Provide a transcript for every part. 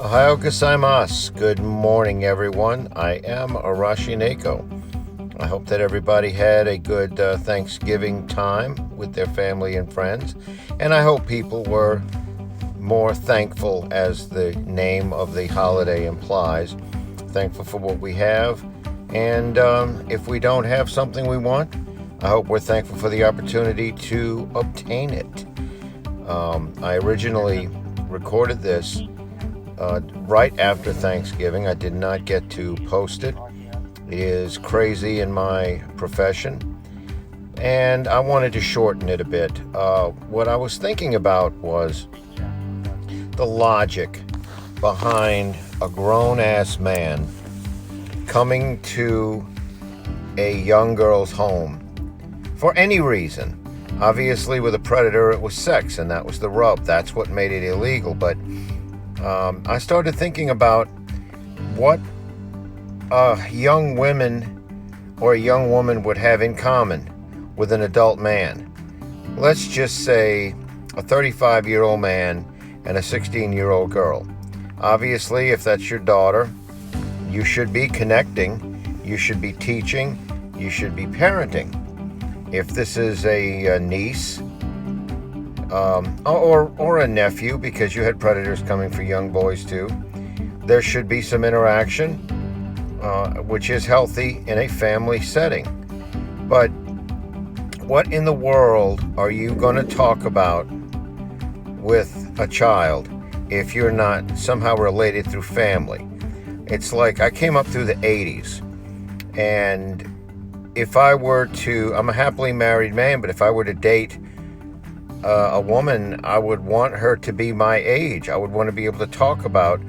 Ohayou gozaimasu. Good morning, everyone. I am Arashi Neko. I hope that everybody had a good Thanksgiving time with their family and friends, and I hope people were more thankful, as the name of the holiday implies, thankful for what we have, and if we don't have something we want, I hope we're thankful for the opportunity to obtain it. I originally recorded this right after Thanksgiving. I did not get to post it. It is crazy in my profession, and I wanted to shorten it a bit. What I was thinking about was the logic behind a grown-ass man coming to a young girl's home for any reason. Obviously, with a predator, it was sex, and that was the rub. That's what made it illegal. But I started thinking about what young women or a young woman would have in common with an adult man. Let's just say a 35-year-old man and a 16-year-old girl. Obviously, if that's your daughter, you should be connecting, you should be teaching, you should be parenting. If this is a niece or a nephew, because you had predators coming for young boys too, there should be some interaction, which is healthy in a family setting. But what in the world are you going to talk about with a child if you're not somehow related through family? It's like I came up through the 80s, and if I were to, I'm a happily married man, but if I were to date a woman, I would want her to be my age. I would want to be able to talk about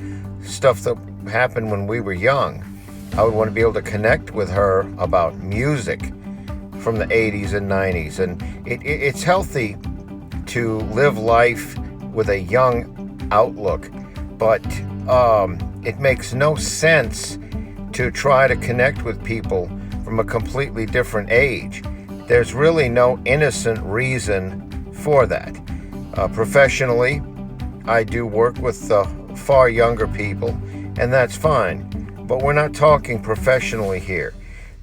stuff that happened when we were young. I would want to be able to connect with her about music from the 80s and 90s. And it's healthy to live life with a young outlook, but it makes no sense to try to connect with people from a completely different age. There's really no innocent reason for that. Professionally, I do work with far younger people, and that's fine. But we're not talking professionally here.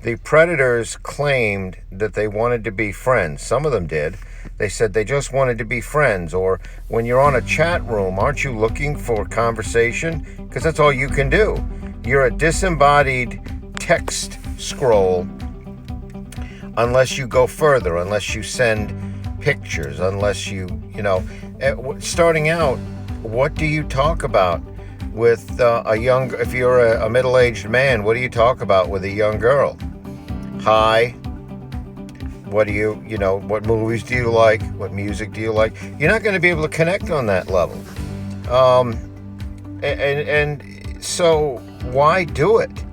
The predators claimed that they wanted to be friends. Some of them did. They said they just wanted to be friends. Or when you're on a chat room, aren't you looking for conversation? Because that's all you can do. You're a disembodied text scroll unless you go further, unless you send pictures, unless you starting out, what do you talk about with if you're a middle-aged man, what do you talk about with a young girl? Hi. What what movies do you like? What music do you like? You're not going to be able to connect on that level. And so why do it?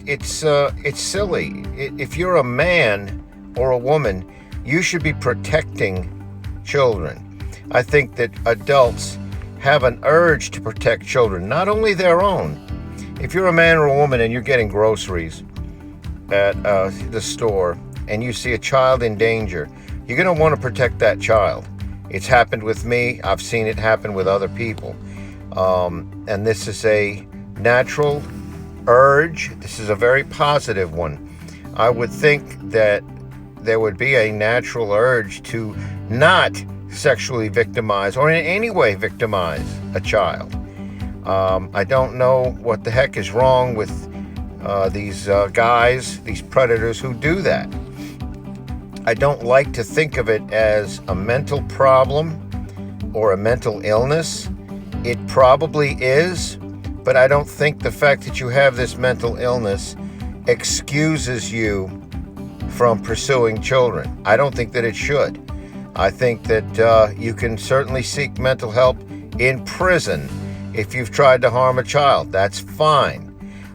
It's silly. If you're a man or a woman, you should be protecting children. I think that adults have an urge to protect children, not only their own. If you're a man or a woman and you're getting groceries at the store and you see a child in danger, you're going to want to protect that child. It's happened with me. I've seen it happen with other people. And this is a natural urge. This is a very positive one. I would think that there would be a natural urge to not sexually victimize or in any way victimize a child. I don't know what the heck is wrong with these guys, these predators who do that. I don't like to think of it as a mental problem or a mental illness. It probably is, but I don't think the fact that you have this mental illness excuses you from pursuing children. I don't think that it should. I think that you can certainly seek mental help in prison if you've tried to harm a child. That's fine.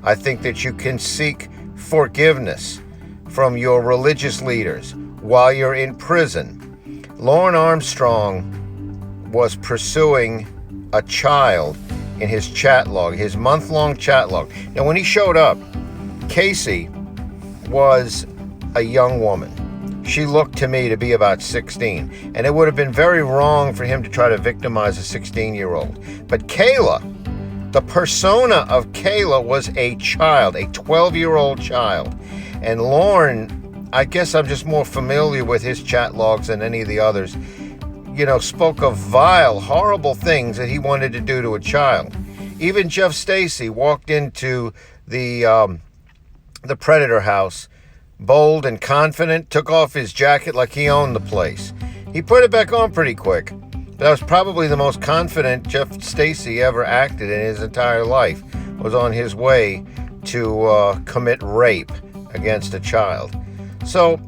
I think that you can seek forgiveness from your religious leaders while you're in prison. Lorne Armstrong was pursuing a child in his chat log, his month-long chat log. Now, when he showed up, Casey was a young woman. she looked to me to be about 16. And it would have been very wrong for him to try to victimize a 16-year-old. But Kayla, the persona of Kayla was a child, a 12-year-old child. And Lorne, I guess I'm just more familiar with his chat logs than any of the others, spoke of vile, horrible things that he wanted to do to a child. Even Jeff Stacy walked into the Predator house, bold and confident, took off his jacket like he owned the place. He put it back on pretty quick. That was probably the most confident Jeff Stacy ever acted in his entire life, was on his way to commit rape against a child. So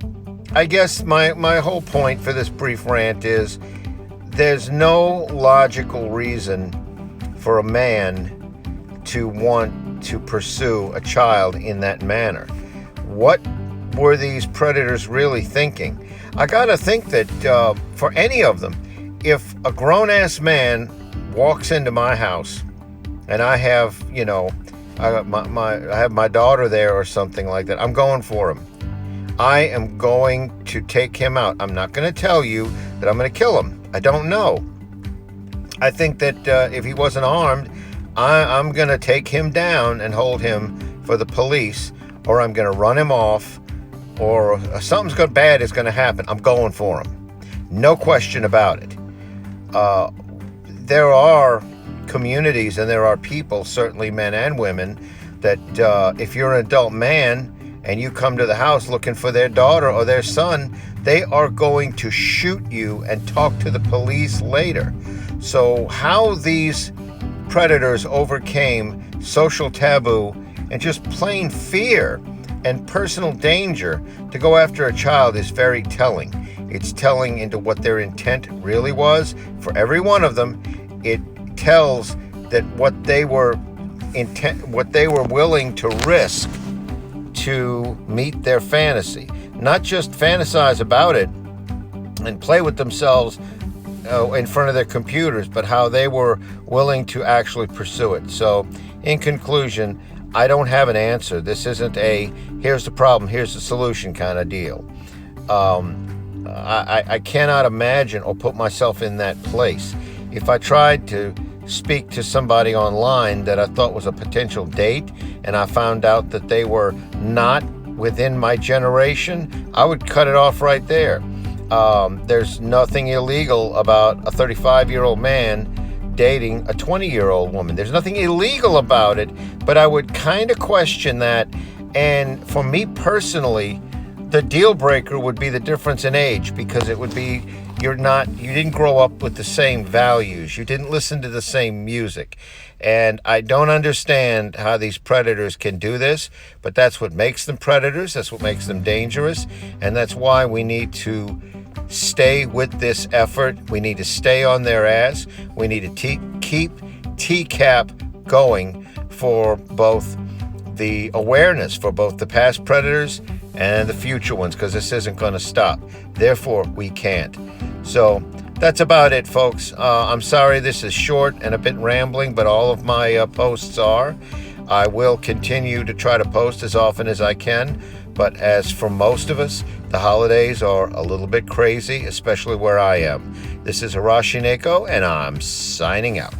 I guess my whole point for this brief rant is there's no logical reason for a man to want to pursue a child in that manner. What were these predators really thinking? I gotta think that for any of them, if a grown-ass man walks into my house and I have, I have my daughter there or something like that, I'm going for him. I am going to take him out. I'm not going to tell you that I'm going to kill him. I don't know. I think that if he wasn't armed, I'm going to take him down and hold him for the police, or I'm going to run him off, or something's bad is going to happen. I'm going for him. No question about it. There are communities and there are people, certainly men and women, that if you're an adult man and you come to the house looking for their daughter or their son, they are going to shoot you and talk to the police later. So how these predators overcame social taboo and just plain fear and personal danger to go after a child is very telling. It's telling into what their intent really was. For every one of them, it tells that what they were willing to risk to meet their fantasy. Not just fantasize about it and play with themselves in front of their computers, but how they were willing to actually pursue it. So, in conclusion, I don't have an answer. This isn't a here's the problem, here's the solution kind of deal. I cannot imagine or put myself in that place. If I tried to speak to somebody online that I thought was a potential date and I found out that they were not within my generation, I would cut it off right there. There's nothing illegal about a 35-year-old man dating a 20-year-old woman. There's nothing illegal about it, but I would kind of question that. And for me personally, the deal breaker would be the difference in age, because it would be you didn't grow up with the same values. You didn't listen to the same music. And I don't understand how these predators can do this, but that's what makes them predators. That's what makes them dangerous. And that's why we need to stay with this effort. We need to stay on their ass. We need to keep TCAP going for both the awareness for both the past predators and the future ones, because this isn't going to stop. Therefore, we can't. So that's about it, folks. I'm sorry this is short and a bit rambling, but all of my posts are. I will continue to try to post as often as I can. But as for most of us, the holidays are a little bit crazy, especially where I am. This is Hiroshineko, and I'm signing out.